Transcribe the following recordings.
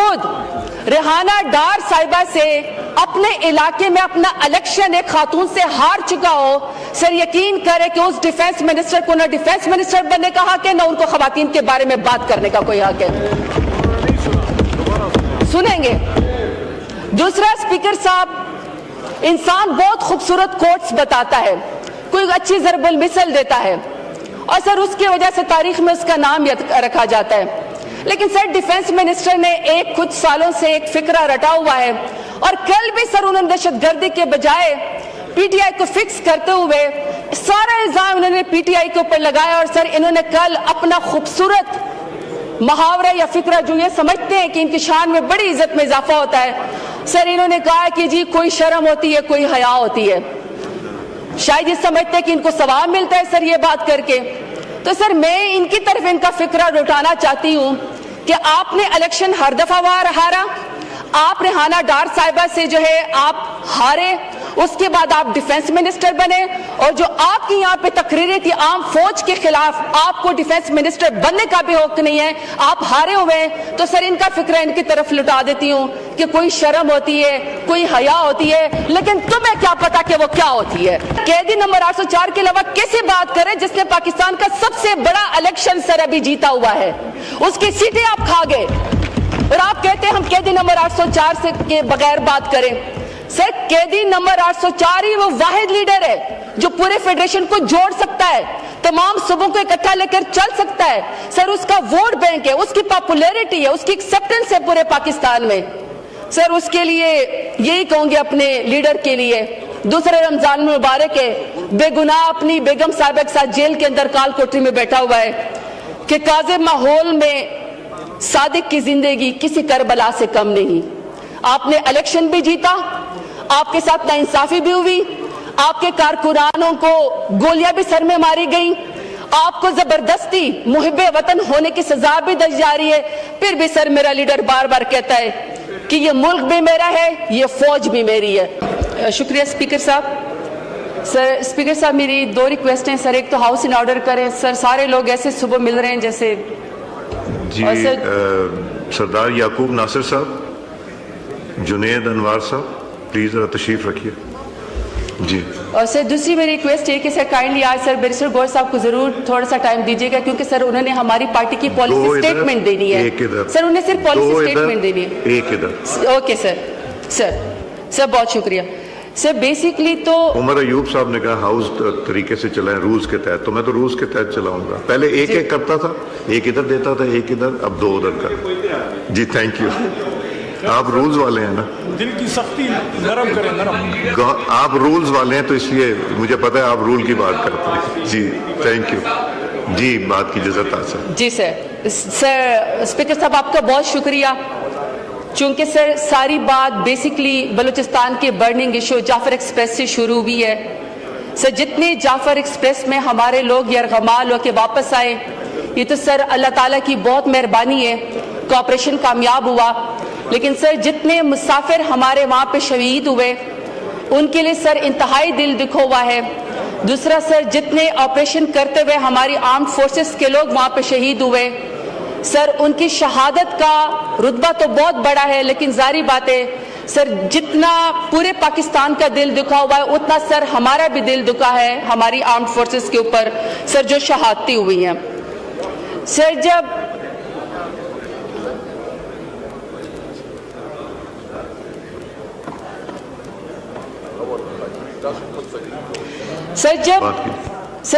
خود ریحانہ ڈار صاحبہ سے اپنے علاقے میں اپنا الیکشن ایک خاتون سے ہار چکا ہو، سر یقین کرے کہ اس ڈیفنس منسٹر کو نہ ڈیفنس منسٹر بننے کا حق ہے، نہ ان کو خواتین کے بارے میں بات کرنے کا کوئی حق ہے۔ سنیں گے۔ دوسرا، اسپیکر صاحب، انسان بہت خوبصورت کوٹس بتاتا ہے، کوئی اچھی ضرب المثل دیتا ہے، اور سر اس کی وجہ سے تاریخ میں اس کا نام رکھا جاتا ہے، لیکن سر ڈیفنس منسٹر نے کچھ سالوں سے ایک فکرہ رٹا ہوا ہے، اور کل بھی سر انہوں نے دہشت گردی کے بجائے پی ٹی آئی کو فکس کرتے ہوئے سارا الزام انہوں نے پی ٹی آئی کے اوپر لگایا، اور سر انہوں نے کل اپنا خوبصورت محاورہ یا فکرہ جو یہ سمجھتے ہیں کہ ان کی شان میں بڑی عزت میں اضافہ ہوتا ہے، سر انہوں نے کہا کہ جی کوئی شرم ہوتی ہے، کوئی حیا ہوتی ہے، شاید یہ سمجھتے ہیں کہ ان کو ثواب ملتا ہے سر یہ بات کر کے۔ تو سر میں ان کی طرف ان کا فکرہ لوٹانا چاہتی ہوں کہ آپ نے الیکشن ہر دفعہ ہارا، آپ ریحانہ ڈار صاحبہ سے جو ہے آپ ہارے، اس کے بعد آپ ڈیفنس منسٹر بنے، اور جو آپ کی یہاں پہ تقریریں تھی عام فوج کے خلاف، آپ کو ڈیفنس منسٹر بننے کا بھی حق نہیں ہے، آپ ہارے ہوئے ہیں۔ تو سر ان کا فکرہ ان کی طرف لٹا دیتی ہوں کہ کوئی شرم ہوتی ہے، کوئی حیا ہوتی ہے، لیکن تمہیں کیا پتا کہ وہ کیا ہوتی ہے۔ قیدی نمبر 804 کے علاوہ کیسے بات کریں جس نے پاکستان کا سب سے بڑا الیکشن سر ابھی جیتا ہوا ہے، اس کی سیٹیں آپ کھا گئے، اور آپ کہتے ہیں ہم قیدی نمبر 804 سے کے بغیر بات کریں۔ سر قیدی نمبر 804 ہی وہ واحد لیڈر ہے جو پورے فیڈریشن کو جوڑ سکتا ہے، تمام صوبوں کو اکٹھا لے کر چل سکتا ہے، سر اس کا ووٹ بینک ہے، اس کی پاپولیرٹی ہے، اس کی ایکسیپٹنس ہے پورے پاکستان میں۔ سر اس کے لیے یہی کہوں گے اپنے لیڈر کے لیے، دوسرے رمضان مبارک ہے، بے گناہ اپنی بیگم صاحبہ کے ساتھ جیل کے اندر کال کوٹری میں بیٹھا ہوا ہے، کہ کاذب ماحول میں صادق کی زندگی کسی کربلا سے کم نہیں۔ آپ نے الیکشن بھی جیتا، آپ کے ساتھ ناانصافی بھی ہوئی، آپ کے کارکنانوں کو گولیاں بھی سر میں ماری گئیں، آپ کو زبردستی محب وطن ہونے کی سزا بھی دی جا رہی ہے، پھر بھی سر میرا لیڈر بار بار کہتا ہے کہ یہ ملک بھی میرا ہے، یہ فوج بھی میری ہے۔ شکریہ اسپیکر صاحب۔ سر اسپیکر صاحب میری 2 ریکویسٹ ہیں سر، ایک تو ہاؤس ان آرڈر کریں سر، سارے لوگ ایسے صبح مل رہے ہیں جیسے جی، سردار یعقوب ناصر صاحب، جنید انوار صاحب، پلیز ذرا تشریف رکھیے جی۔ اور سر دوسری میری ریکویسٹ ہے کہ سر کائنڈلی آج سر بیرسٹر گور صاحب کو ضرور تھوڑا سا ٹائم دیجیے گا، کیونکہ سر انہوں نے ہماری پارٹی کی پالیسی سٹیٹمنٹ دینی ہے، سر انہیں صرف پالیسی سٹیٹمنٹ دینی ہے۔ ایک ادھر۔ اوکے سر بہت شکریہ۔ سر بیسیکلی تو عمر ایوب صاحب نے کہا ہاؤس طریقے سے چلائیں رولز کے تحت، تو میں تو رولز کے تحت چلاؤں گا، پہلے ایک ایک کرتا تھا، ایک ادھر دیتا تھا، ایک ادھر، اب 2 ادھر کر۔ جی تھینک یو، آپ رولز والے ہیں نا، دل کی سختی نرم کریں، نرم۔ آپ رولز والے ہیں تو اس لیے مجھے پتا ہے آپ رول کی بات کرتے ہیں۔ جی تھینک یو جی، بات کی اجازت حاصل۔ جی سر اسپیکر صاحب آپ کا بہت شکریہ، چونکہ سر ساری بات بیسیکلی بلوچستان کے برننگ ایشو جعفر ایکسپریس سے شروع ہوئی ہے۔ سر جتنے جعفر ایکسپریس میں ہمارے لوگ یرغمال ہو کے واپس آئے، یہ تو سر اللہ تعالیٰ کی بہت مہربانی ہے، کوآپریشن کامیاب ہوا، لیکن سر جتنے مسافر ہمارے وہاں پہ شہید ہوئے ان کے لیے سر انتہائی دل دکھا ہوا ہے۔ دوسرا سر جتنے آپریشن کرتے ہوئے ہماری آرمڈ فورسز کے لوگ وہاں پہ شہید ہوئے، سر ان کی شہادت کا رتبہ تو بہت بڑا ہے، لیکن ظاہری بات ہے سر جتنا پورے پاکستان کا دل دکھا ہوا ہے اتنا سر ہمارا بھی دل دکھا ہے ہماری آرمڈ فورسز کے اوپر سر جو شہادتیں ہوئی ہیں۔ سر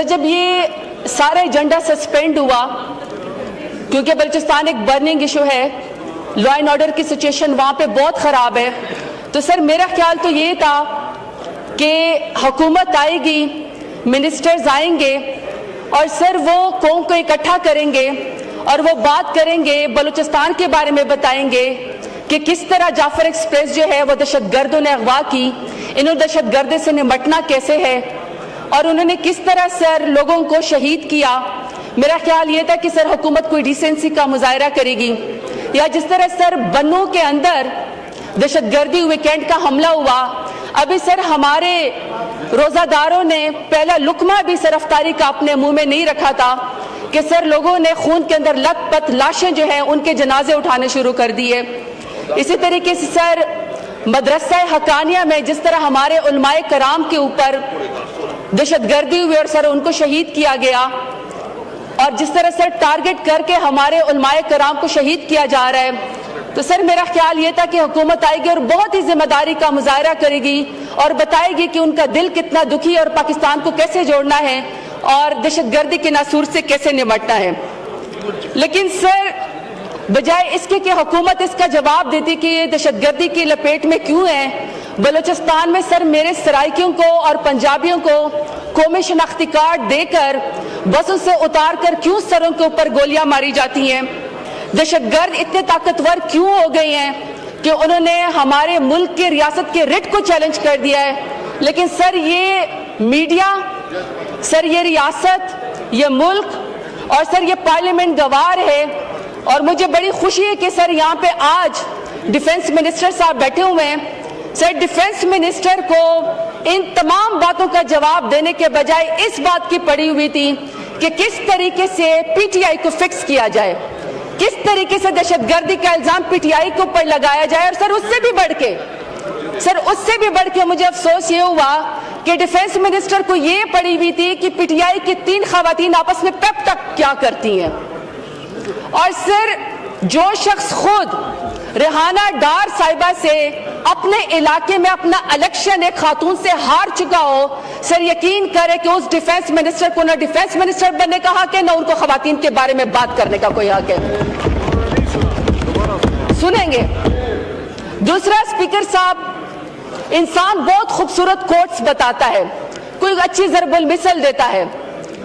جب یہ سارا ایجنڈا سسپینڈ ہوا، کیونکہ بلوچستان ایک برننگ ایشو ہے، لا اینڈ آرڈر کی سچویشن وہاں پہ بہت خراب ہے، تو سر میرا خیال تو یہ تھا کہ حکومت آئے گی، منسٹرز آئیں گے، اور سر وہ قوم کو اکٹھا کریں گے اور وہ بات کریں گے، بلوچستان کے بارے میں بتائیں گے کہ کس طرح جعفر ایکسپریس جو ہے وہ دہشت گردوں نے اغوا کی، انہوں دہشت گردے سے نمٹنا کیسے ہے، اور انہوں نے کس طرح سر لوگوں کو شہید کیا۔ میرا خیال یہ تھا کہ سر حکومت کوئی ڈیسنسی کا مظاہرہ کرے گی، یا جس طرح سر بنوں کے اندر دہشت گردی ویکینڈ کا حملہ ہوا، ابھی سر ہمارے روزہ داروں نے پہلا لقمہ بھی سر افطاری کا اپنے منہ میں نہیں رکھا تھا کہ سر لوگوں نے خون کے اندر لت پت لاشیں جو ہیں ان کے جنازے اٹھانے شروع کر دیے۔ इसी तरीके से सर मदरसा हकानिया में जिस तरह हमारे उलमाए कराम के ऊपर दहशतगर्दी हुई और सर उनको शहीद किया गया, और जिस तरह सर टारगेट करके हमारे उलमाए कराम को शहीद किया जा रहा है, तो सर मेरा ख्याल ये था कि हुकूमत आएगी और बहुत ही जिम्मेदारी का मुजाहरा करेगी और बताएगी कि उनका दिल कितना दुखी और पाकिस्तान को कैसे जोड़ना है और दहशतगर्दी के नासूर से कैसे निपटना है। लेकिन सर बजाय इसके कि हुकूमत इसका जवाब देती कि ये दहशतगर्दी की लपेट में क्यों है, बलूचिस्तान में सर मेरे सराइकियों को और पंजाबियों को कौमी शनाख्ती कार्ड देकर बसों से उतार कर क्यों सरों के ऊपर गोलियां मारी जाती हैं। दहशतगर्द इतने ताकतवर क्यों हो गए हैं कि उन्होंने हमारे मुल्क के रियासत के रिट को चैलेंज कर दिया है। लेकिन सर ये मीडिया, सर ये रियासत, ये मुल्क और सर ये पार्लियामेंट गवार है। और मुझे बड़ी खुशी है कि सर यहाँ पे आज डिफेंस मिनिस्टर साहब बैठे हुए हैं। सर डिफेंस मिनिस्टर को इन तमाम बातों का जवाब देने के बजाय इस बात की पड़ी हुई थी कि किस तरीके से पीटीआई को फिक्स किया जाए, किस तरीके से दहशतगर्दी का इल्जाम पीटीआई के ऊपर लगाया जाए। और सर उससे भी बढ़ के मुझे अफसोस ये हुआ कि डिफेंस मिनिस्टर को ये पड़ी हुई थी कि पीटीआई की 3 खवातीन आपस में पेप तक क्या करती हैं। और सर जो शख्स खुद रेहाना डार साहिबा से अपने इलाके में अपना इलेक्शन एक खातून से हार चुका हो, सर यकीन करे कि उस डिफेंस मिनिस्टर को ना डिफेंस मिनिस्टर बनने का हक है, ना उनको खवातीन के बारे में बात करने का कोई हक है। सुनेंगे। दूसरा, स्पीकर साहब, इंसान बहुत खूबसूरत कोट्स बताता है, कोई अच्छी ज़रबुल मिसल देता है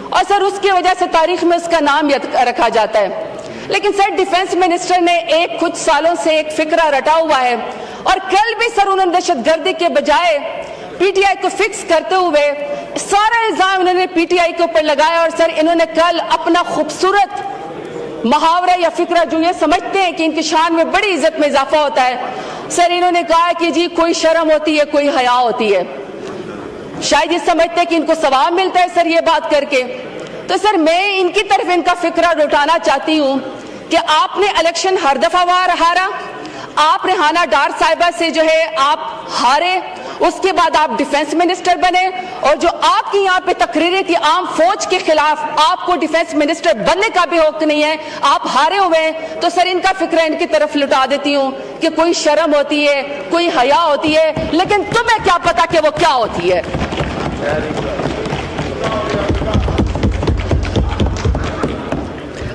और सर उसकी वजह से तारीख में उसका नाम रखा जाता है। लेकिन सर डिफेंस मिनिस्टर ने कुछ सालों से एक फिक्रा रटा हुआ है और कल भी सर उन्होंने दहशतगर्दी के बजाय पीटीआई को फिक्स करते हुए सारा इल्जाम इन्होंने पीटीआई के ऊपर लगाया। और सर इन्होंने कल अपना खूबसूरत मुहावरा या फिक्रा जो ये समझते हैं कि इनकी शान में बड़ी इज्जत में इजाफा होता है, सर इन्होंने कहा कि जी कोई शर्म होती है, कोई हया होती है। शायद ये समझते हैं कि इनको सवाब मिलता है सर ये बात करके। तो सर मैं इनकी तरफ इनका फिक्रा लौटाना चाहती हूँ कि आपने इलेक्शन हर दफा हारा, आप रेहाना डार साहिबा से जो है आप हारे, उसके बाद आप डिफेंस मिनिस्टर बने और जो आपकी यहाँ पे तकरीरें थी आम फौज के खिलाफ, आपको डिफेंस मिनिस्टर बनने का भी हक नहीं है, आप हारे हुए हैं। तो सर इनका फिक्रा इनकी तरफ लुटा देती हूँ कि कोई शर्म होती है, कोई हया होती है, लेकिन तुम्हें क्या पता कि वो क्या होती है।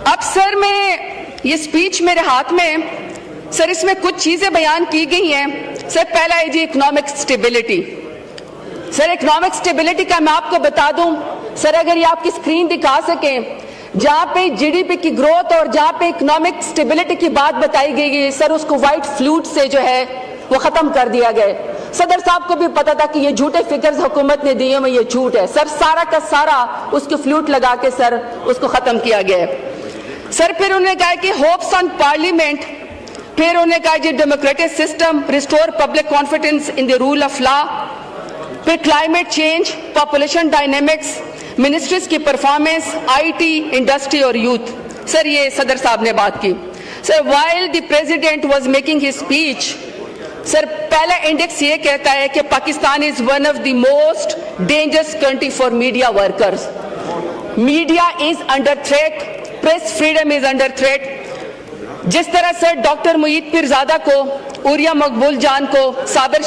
अब सर मैं ये स्पीच मेरे हाथ में, सर इसमें कुछ चीजें बयान की गई हैं। सर पहला है जी economic stability. Sir economic stability का मैं आपको बता दूं, सर अगर ये आपकी स्क्रीन दिखा सकें, जहां पे जीडीपी की ग्रोथ और जहां पे इकोनॉमिक स्टेबिलिटी की बात बताई गई है, सर उसको व्हाइट फ्लूट से जो है वो खत्म कर दिया गया। सदर साहब को भी पता था कि ये झूठे फिगर्स हुकूमत ने दिए में ये झूठ है, सर सारा का सारा उसको फ्लूट लगा के सर उसको खत्म किया गया है। सर फिर उन्होंने कहा कि होप्स ऑन पार्लियामेंट, फिर उन्होंने कहा जी democratic system, restore public confidence in the rule of law, फिर climate change, population dynamics, ministries की परफॉर्मेंस, आईटी, इंडस्ट्री और यूथ। सर ये सदर साहब ने बात की। Sir while the president was making his speech, sir पहला इंडेक्स ये कहता है कि Pakistan is one of the most dangerous country for media workers. Media is under threat, press freedom is under threat. जिस तरह सर डॉक्टर मुईद पीरजादा को, urea मकबूल जान को, साबिर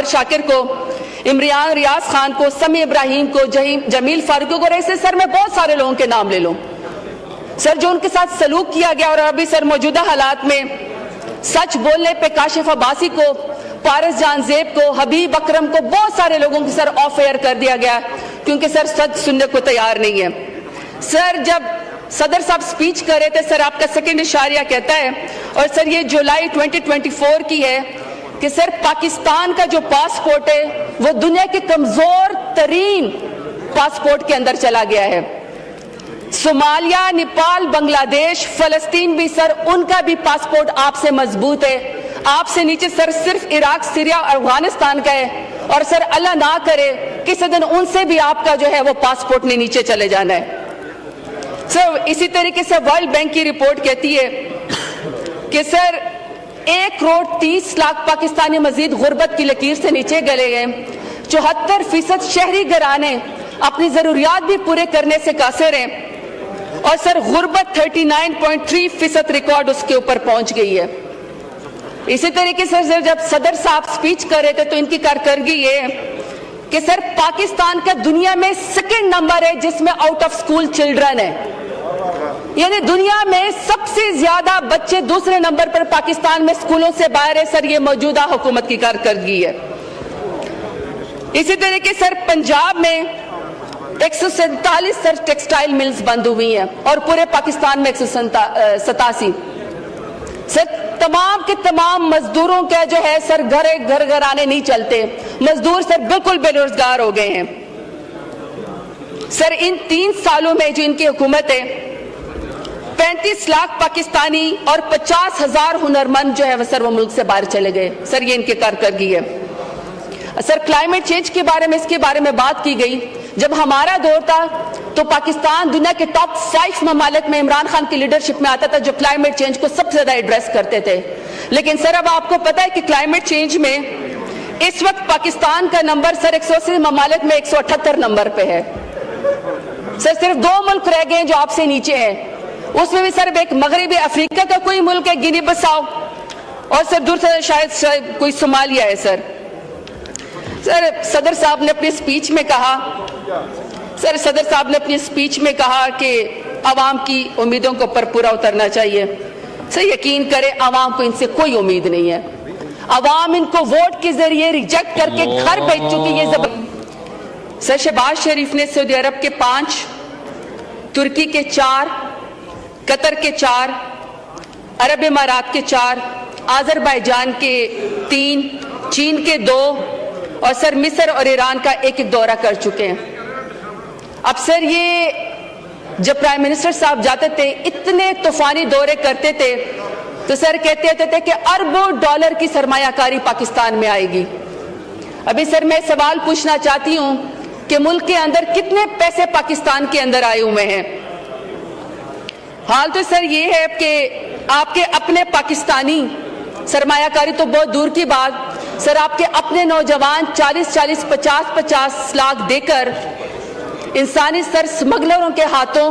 शाकिर को, इमरान रियाज खान को, समी इब्राहिम को, जमील फारूक को, ऐसे सर मैं बहुत सारे लोगों के नाम ले लूं सर जो उनके साथ सलूक किया गया। और अभी सर मौजूदा हालात में सच बोलने पे काशिफ अब्बासी को, पारस जान ज़ेब को, हबीब अकरम को, बहुत सारे लोगों को सर ऑफ एयर कर दिया गया क्योंकि सर सच सुनने को तैयार नहीं है। सर जब सदर साहब स्पीच कर रहे थे, सर आपका सेकंड इशारिया कहता है, और सर ये जुलाई 2024 की है कि सर पाकिस्तान का जो पासपोर्ट है वो दुनिया के कमजोर तरीन पासपोर्ट के अंदर चला गया है। सोमालिया, नेपाल, बांग्लादेश, फलस्तीन भी सर उनका भी पासपोर्ट आपसे मजबूत है। आपसे नीचे सर सिर्फ इराक, सीरिया और अफगानिस्तान का है। और सर अल्लाह ना करे किसी दिन उनसे भी आपका जो है वो पासपोर्ट ने नीचे चले जाना है। सर इसी तरीके से वर्ल्ड बैंक की रिपोर्ट कहती है कि सर 1 करोड़ 30 लाख पाकिस्तानी मजीद गुर्बत की लकीर से नीचे गले गए। 74% शहरी घराने अपनी जरूरियात भी पूरे करने से कासिर हैं और सर गुर्बत 39.3% रिकॉर्ड उसके ऊपर पहुंच गई है। इसी तरीके से सर जब सदर साहब स्पीच कर रहे थे तो इनकी कारकर्दगी ये है कि सर पाकिस्तान का दुनिया में सेकंड नंबर है जिसमें आउट ऑफ स्कूल चिल्ड्रन है, यानी दुनिया में सबसे ज्यादा बच्चे दूसरे नंबर पर पाकिस्तान में स्कूलों से बाहर है। सर ये मौजूदा हुकूमत की कारकर्दगी है। इसी तरीके सर पंजाब में 147 सर टेक्सटाइल मिल्स बंद हुई हैं और पूरे पाकिस्तान में 187। सर तमाम के तमाम मजदूरों का जो है सर घर आने नहीं चलते, मजदूर सर बिल्कुल बेरोजगार हो गए हैं। सर इन 3 सालों में जो इनकी हुकूमत है 35 लाख पाकिस्तानी और 50,000 हुनरमंद जो है सर वो मुल्क से बाहर चले गए। सर ये इनकी कारकर्दगी है। सर क्लाइमेट चेंज के बारे में इसके बारे में बात की गई। जब हमारा दौर था तो पाकिस्तान दुनिया के टॉप 5 ममालिक में इमरान खान की लीडरशिप में आता था जो क्लाइमेट चेंज को सबसे ज्यादा एड्रेस करते थे। लेकिन सर अब आपको पता है कि क्लाइमेट चेंज में इस वक्त पाकिस्तान का नंबर सर 180 ममालिक में 178 नंबर पे है। सर सिर्फ 2 मुल्क रह गए जो आपसे नीचे हैं, उसमें भी सर एक मगरबी अफ्रीका का कोई मुल्क है गिनी बसाओ, और सर दूसरा शायद कोई सोमालिया है। सर सदर साहब ने अपनी स्पीच में कहा कि अवाम की उम्मीदों के ऊपर पूरा उतरना चाहिए। सर यकीन करें अवाम को इनसे कोई उम्मीद नहीं है। अवाम इनको वोट के जरिए रिजेक्ट करके घर भेज चुकी है। सर शहबाज शरीफ ने सऊदी अरब के 5, तुर्की के 4, कतर के 4, अरब इमारात के 4, आज़रबाईजान के 3, चीन के 2 और सर मिस्र और ईरान का 1 दौरा कर चुके हैं। अब सर ये जब प्राइम मिनिस्टर साहब जाते थे इतने तूफानी दौरे करते थे तो सर कहते थे कि अरबों डॉलर की सरमायाकारी पाकिस्तान में आएगी। अभी सर मैं सवाल पूछना चाहती हूं कि मुल्क के अंदर कितने पैसे पाकिस्तान के अंदर आए हुए हैं। हाल तो सर ये है कि आपके अपने पाकिस्तानी सरमायाकारी तो बहुत दूर की बात, सर आपके अपने नौजवान 40-40, 50-50 लाख देकर इंसानी सर स्मगलरों के हाथों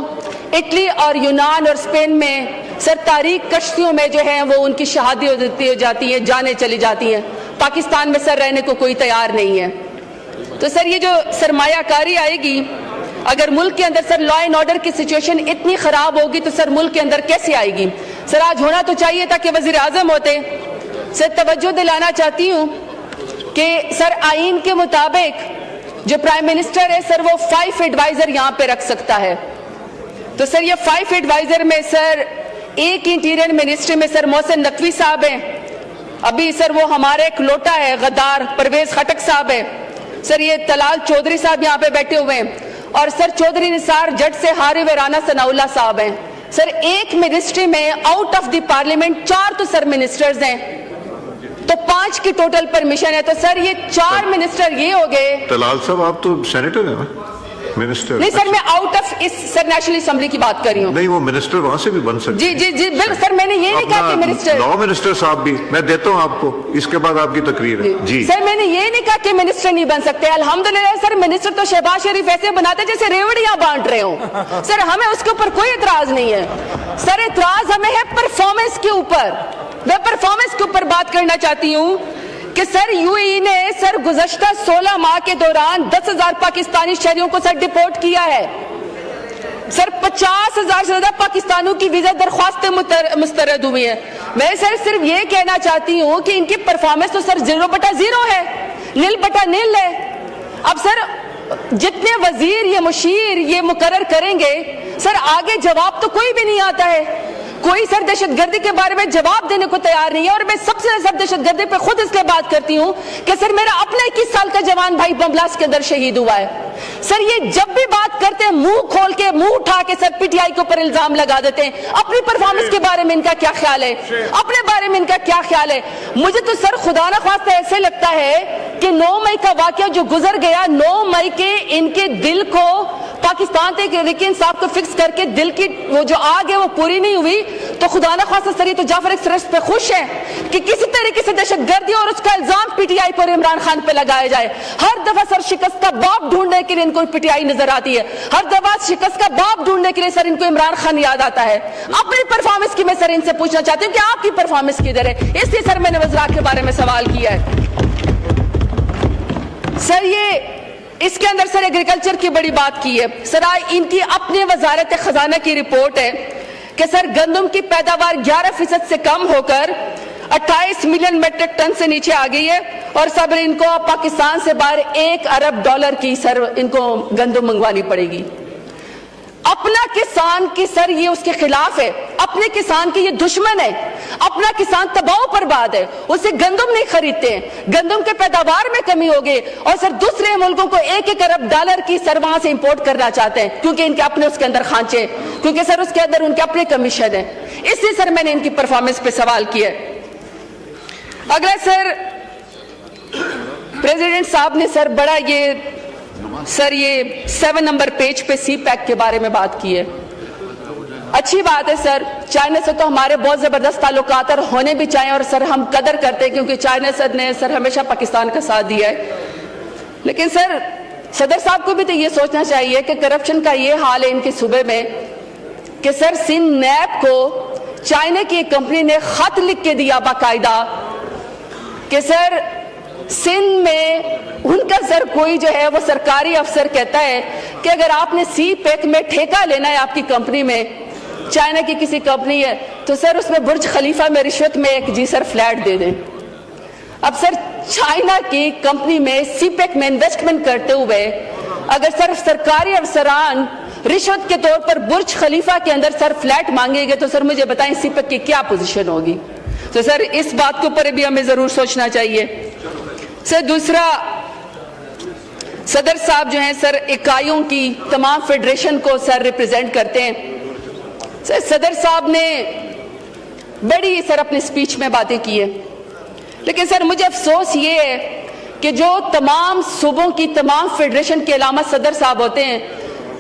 इटली और यूनान और स्पेन में सर तारीख कश्तियों में जो है वो उनकी शहादत हो जाती है, जाने चली जाती हैं। पाकिस्तान में सर रहने को कोई तैयार नहीं है। तो सर ये जो सरमायाकारी आएगी, अगर मुल्क के अंदर सर लॉ एंड ऑर्डर की सिचुएशन इतनी खराब होगी तो सर मुल्क के अंदर कैसे आएगी। सर आज होना तो चाहिए था कि वजीर आजम होते। सर तवज्जो दिलाना चाहती हूँ कि सर आईन के मुताबिक जो प्राइम मिनिस्टर है सर वो 5 एडवाइजर यहाँ पे रख सकता है। तो सर ये 5 एडवाइजर में सर एक इंटीरियर मिनिस्ट्री में सर मोहसिन नकवी साहब हैं, अभी सर वो हमारे एक लोटा है गद्दार परवेज खटक साहब है। सर ये तलाल चौधरी साहब यहाँ पे बैठे हुए हैं और सर चौधरी निसार जट से हारी व राना सनाउल्ला साहब हैं। सर एक मिनिस्ट्री में आउट ऑफ द पार्लियामेंट 4 तो सर मिनिस्टर्स हैं, तो 5 की टोटल परमिशन है। तो सर ये 4 मिनिस्टर ये हो गए। तलाल साहब आप तो सेनेटर हैं ना, मिनिस्टर? नहीं सर मैं आउट ऑफ इस सर नेशनल असेंबली की बात कर रही हूँ। नहीं वो मिनिस्टर वहां से भी बन सकते जी जी जी बिल्कुल सर, मैंने ये नहीं कहा कि मिनिस्टर, लॉ मिनिस्टर साहब भी मैं देता हूँ आपको, इसके बाद आपकी तकरीर है जी। सर मैंने ये नहीं कहा कि मिनिस्टर नहीं बन सकते। अल्हम्दुलिल्लाह सर मिनिस्टर तो शहबाज शरीफ ऐसे बनाते जैसे रेवड़ियां बांट रहे हो। सर हमें उसके ऊपर कोई एतराज नहीं है। सर एतराज हमें है परफॉर्मेंस के ऊपर। मैं परफॉर्मेंस के ऊपर बात करना चाहती हूँ कि सर यूएई ने सर गुज़श्ता 16 माह के दौरान 10,000 पाकिस्तानी शहरियों को सर डिपोर्ट किया है। सर 50,000 से ज्यादा पाकिस्तानियों की वीजा दरख्वास्तें मुस्तरद हुई हैं। मैं सर सिर्फ ये कहना चाहती हूँ कि इनकी परफॉर्मेंस तो सर 0/0 है, 0/0 है। अब सर जितने वजीर ये मुशीर ये मुकर्रर करेंगे सर आगे जवाब तो कोई भी नहीं आता है। कोई सर दहशतगर्दी के बारे में जवाब देने को तैयार नहीं है। और मैं सबसे ज्यादा दहशतगर्दी पे खुद इसलिए बात करती हूँ कि सर मेरा अपना 21 साल का जवान भाई बम ब्लास्ट के अंदर शहीद हुआ है। सर ये जब भी बात करते हैं मुंह खोल के मुंह उठा के सर पीटीआई के ऊपर इल्जाम लगा देते हैं। अपनी परफॉर्मेंस के बारे में इनका क्या ख्याल है, अपने बारे में इनका क्या ख्याल है। मुझे तो सर खुदा ना ख्वास्ता ऐसे लगता है कि 9 मई का वाकया जो गुजर गया, 9 मई के इनके दिल को पाकिस्तान तक तहरीक इंसाफ को फिक्स करके दिल की वो जो आग है वो पूरी नहीं हुई, तो खुदा न खासा सर ये तो जाफर एक्सप्रेस पे खुश हैं कि किसी तरीके से दहशतगर्दी और उसका इल्जाम पीटीआई पर इमरान खान पे लगाया जाए। हर दफा सर शिकस्त का बाप ढूंढने के लिए इनको पीटीआई नजर आती है, हर दफा शिकस्त का बाप ढूंढने के लिए सर इनको इमरान खान याद आता है। अपनी परफॉर्मेंस की मैं सर इनसे पूछना चाहती हूँ कि आपकी परफॉर्मेंस किधर है, इसलिए सर मैंने वज़रात के बारे में सवाल किया है। सर ये इसके अंदर सर एग्रीकल्चर की बड़ी बात की है सर, इनकी अपनी वजारत खजाना की रिपोर्ट है कि सर गंदम की पैदावार 11% से कम होकर 28 मिलियन मेट्रिक टन से नीचे आ गई है और सब इनको पाकिस्तान से बाहर $1 अरब की सर इनको गंदम मंगवानी पड़ेगी। अपना किसान की सर ये उसके खिलाफ है, अपने किसान की ये दुश्मन है, अपना किसान तबाह बर्बाद है, उसे गंदम नहीं खरीदते हैं, गंदम के पैदावार में कमी हो गई और सर दूसरे मुल्कों को $1 अरब की सर वहां से इंपोर्ट करना चाहते हैं क्योंकि इनके अपने उसके अंदर खांचे, क्योंकि सर उसके अंदर उनके अपने कमीशन है। इसलिए सर मैंने इनकी परफॉर्मेंस पे सवाल किया। अगला सर प्रेसिडेंट साहब ने सर बड़ा ये 7 नंबर पेज पे सी पैक के बारे में बात की है। अच्छी बात है सर, चाइना से तो हमारे बहुत जबरदस्त ताल्लुकात और होने भी चाहिए और सर हम कदर करते हैं क्योंकि चाइना सर ने सर हमेशा पाकिस्तान का साथ दिया है। लेकिन सर सदर साहब को भी तो ये सोचना चाहिए कि करप्शन का ये हाल है इनके सूबे में कि सर सिंध नैब को चाइना की एक कंपनी ने खत लिख के दिया बाकायदा कि सर सिंध में उनका सर कोई जो है वो सरकारी अफसर कहता है कि अगर आपने सी पैक में ठेका लेना है आपकी कंपनी में, चाइना की किसी कंपनी है, तो सर उसमें बुर्ज खलीफा में रिश्वत में एक जी सर फ्लैट दे दें। अब सर चाइना की कंपनी में सी पैक में इन्वेस्टमेंट करते हुए अगर सर सरकारी अफसरान रिश्वत के तौर पर बुर्ज खलीफा के अंदर सर फ्लैट मांगेंगे तो सर मुझे बताएं सी पैक की क्या पोजीशन होगी। तो सर इस बात के ऊपर भी हमें जरूर सोचना चाहिए। सर दूसरा, सदर साहब जो हैं सर इकाइयों की तमाम फेडरेशन को सर रिप्रेजेंट करते हैं। सर सदर साहब ने बड़ी सर अपनी स्पीच में बातें की है, लेकिन सर मुझे अफसोस ये है कि जो तमाम सूबों की तमाम फेडरेशन के अलावा सदर साहब होते हैं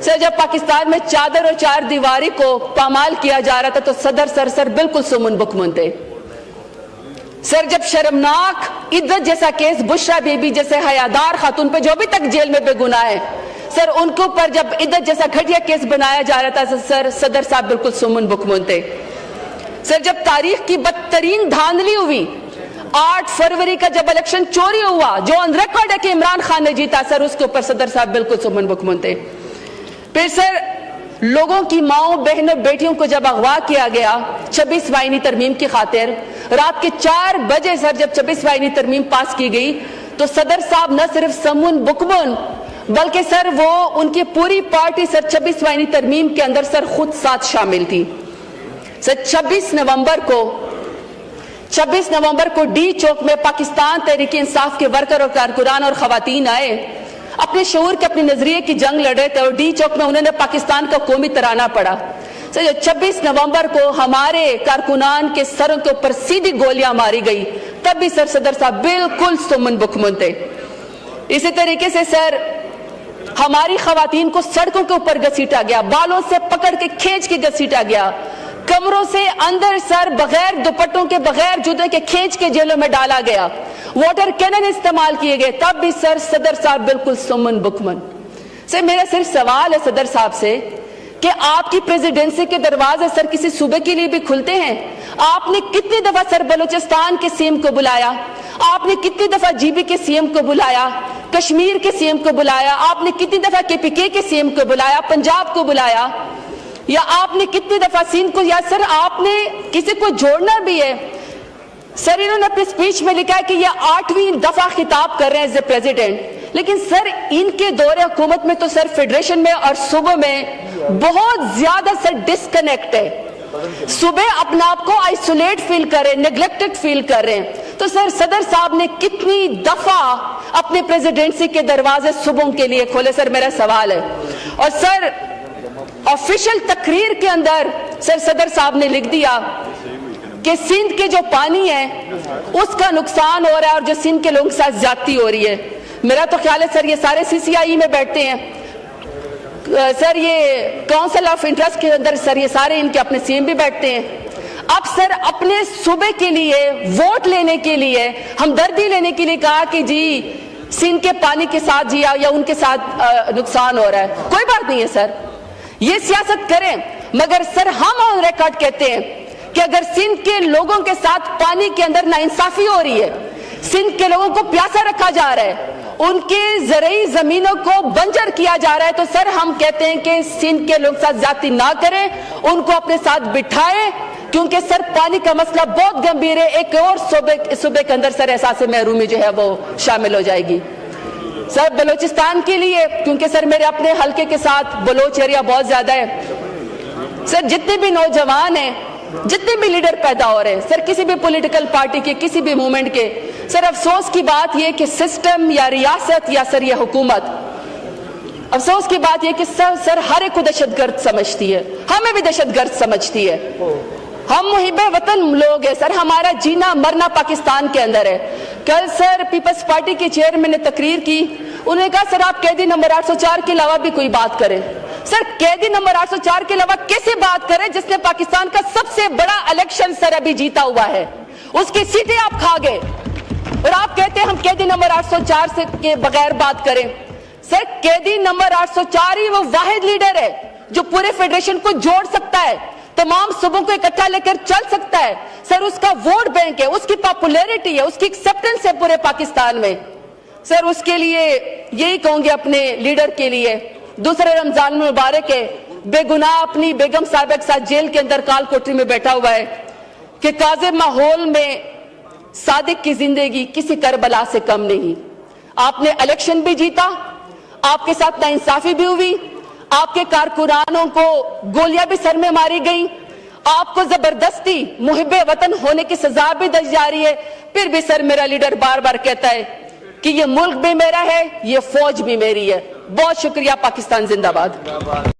सर, जब पाकिस्तान में चादर और चार दीवारी को पामाल किया जा रहा था तो सदर सर बिल्कुल सुमन बुकमन थे। सर जब शर्मनाक इद्दत जैसा केस बुशरा बीबी जैसे हयादार खातून पे जो भी तक जेल में बेगुनाह है सर, उनके ऊपर जब इद्दत जैसा घटिया केस बनाया जा रहा था सर सदर साहब बिल्कुल सुमन बुकमन थे। सर जब तारीख की बदतरीन धांधली हुई 8 फरवरी का जब इलेक्शन चोरी हुआ जो ऑन रिकॉर्ड है कि इमरान खान ने जीता सर, उसके ऊपर सदर साहब बिल्कुल सुमन बुकमन थे। फिर सर लोगों की माओं बहनों बेटियों को जब अगवा किया गया 26 आईनी तरमीम की खातिर, रात के 4 बजे सर जब 26 आईनी तरमीम पास की गई तो सदर साहब न सिर्फ सुमन बुकमन बल्कि सर वो उनकी पूरी पार्टी सर 26 आईनी तरमीम के अंदर सर खुद साथ शामिल थी। सर 26 नवंबर को डी चौक में पाकिस्तान तहरीक इंसाफ के वर्कर और कारकुनान और खवातीन आए, अपने शऊर के अपने नजरिए की जंग लड़ रहे थे और डी चौक में उन्होंने पाकिस्तान का कौमी तराना पढ़ा। सर 26 नवंबर को हमारे कारकुनान के सरों के ऊपर सीधी गोलियां मारी गई, तब भी सर सदर साहब बिल्कुल सुमन बुकमन थे। इसी तरीके से सर हमारी खवातीन को सड़कों के ऊपर घसीटा गया, बालों से पकड़ के खींच के घसीटा गया, कमरों से अंदर सर बगैर दुपट्टों के बगैर जूते के खींच के जेलों में डाला गया, वाटर कैनन इस्तेमाल किए गए, तब भी सर सदर साहब बिल्कुल सुमन बुकमन। सर मेरा सिर्फ सवाल है सदर साहब से कि आपकी प्रेसिडेंसी के दरवाजे सर किसी सूबे के लिए भी खुलते हैं? आपने कितनी दफा सर बलूचिस्तान के सीएम को बुलाया, आपने कितनी दफा जीबी के सीएम को बुलाया, कश्मीर के सीएम को बुलाया, आपने कितनी दफा केपीके के सीएम को बुलाया, पंजाब को बुलाया, या आपने कितनी दफा सिंध को, या सर आपने किसी को जोड़ना भी है? सर इन्होंने अपनी स्पीच में लिखा है कि ये 8वीं दफा खिताब कर रहे हैं एज ए प्रेसिडेंट, लेकिन सर इनके दौरे हुकूमत में तो सर फेडरेशन में और सूबों में बहुत ज्यादा सर डिस्कनेक्ट है। सुबह अपने आप को आइसोलेट फील कर रहे हैं, नेग्लेक्टेड फील कर रहे हैं। तो सर सदर साहब ने कितनी दफा अपने प्रेसिडेंसी के दरवाजे सूबों के लिए खोले? सर मेरा सवाल है। और सर ऑफिशियल तकरीर के अंदर सर सदर साहब ने लिख दिया कि सिंध के जो पानी है उसका नुकसान हो रहा है और जो सिंध के लोगों के साथ ज्यादती हो रही है। मेरा तो ख्याल है सर ये सारे सीसीआई में बैठते हैं, सर ये काउंसिल ऑफ इंटरेस्ट के अंदर सर ये सारे इनके अपने सीएम भी बैठते हैं। अब सर अपने सूबे के लिए वोट लेने के लिए हमदर्दी लेने के लिए कहा कि जी सिंध के पानी के साथ जी या उनके साथ नुकसान हो रहा है। कोई बात नहीं है सर, ये सियासत करें, मगर सर हम ऑन रिकॉर्ड कहते हैं कि अगर सिंध के लोगों के साथ पानी के अंदर नाइंसाफी हो रही है, सिंध के लोगों को प्यासा रखा जा रहा है, उनके ज़रई जमीनों को बंजर किया जा रहा है, तो सर हम कहते हैं कि सिंध के लोग साथ ज्यादती ना करें, उनको अपने साथ बिठाएं, क्योंकि सर पानी का मसला बहुत गंभीर है। एक और सूबे के अंदर सर एहसास महरूमी जो है वो शामिल हो जाएगी। सर बलूचिस्तान के लिए, क्योंकि सर मेरे अपने हल्के के साथ बलोच एरिया बहुत ज्यादा है, सर जितने भी नौजवान हैं, जितने भी लीडर पैदा हो रहे हैं सर, किसी भी पॉलिटिकल पार्टी के, किसी भी मूवमेंट के, सर अफसोस की बात यह कि सिस्टम या रियासत या सर ये हुकूमत, अफसोस की बात यह कि सर हर एक को दहशतगर्द समझती है, हमें भी दहशतगर्द समझती है। हम मुहिबे वतन लोग हैं सर, हमारा जीना मरना पाकिस्तान के अंदर है। कल सर पीपल्स पार्टी के चेयरमैन ने तकरीर की, उन्होंने कहा सर आप कैदी नंबर 804 के अलावा भी कोई बात करें। सर कैदी नंबर 804 के अलावा कैसे बात करें जिसने पाकिस्तान का सबसे बड़ा इलेक्शन सर अभी जीता हुआ है, उसकी सीटें आप खा गए, और आप कहते हैं हम कैदी नंबर 804 से के बगैर बात करें। सर कैदी नंबर 804 ही वो वाहिद लीडर है जो पूरे फेडरेशन को जोड़ सकता है, तमाम सूबों को इकट्ठा लेकर चल सकता है। सर उसका वोट बैंक है, उसकी पॉपुलैरिटी है, उसकी एक्सेप्टेंस है पूरे पाकिस्तान में। सर उसके लिए यही कहूंगी अपने लीडर के लिए, दूसरे रमजान मुबारक है, बेगुनाह अपनी बेगम साहिबा के साथ जेल के अंदर काल कोठरी में बैठा हुआ है कि काज़िब माहौल में सादिक की जिंदगी किसी करबला से कम नहीं। आपने इलेक्शन भी जीता, आपके साथ नाइंसाफी भी हुई, आपके कारकुनानों को गोलियां भी सर में मारी गई, आपको जबरदस्ती मुहिब्बे वतन होने की सजा भी दी जा रही है, फिर भी सर मेरा लीडर बार बार कहता है कि ये मुल्क भी मेरा है, ये फौज भी मेरी है। बहुत शुक्रिया। पाकिस्तान जिंदाबाद।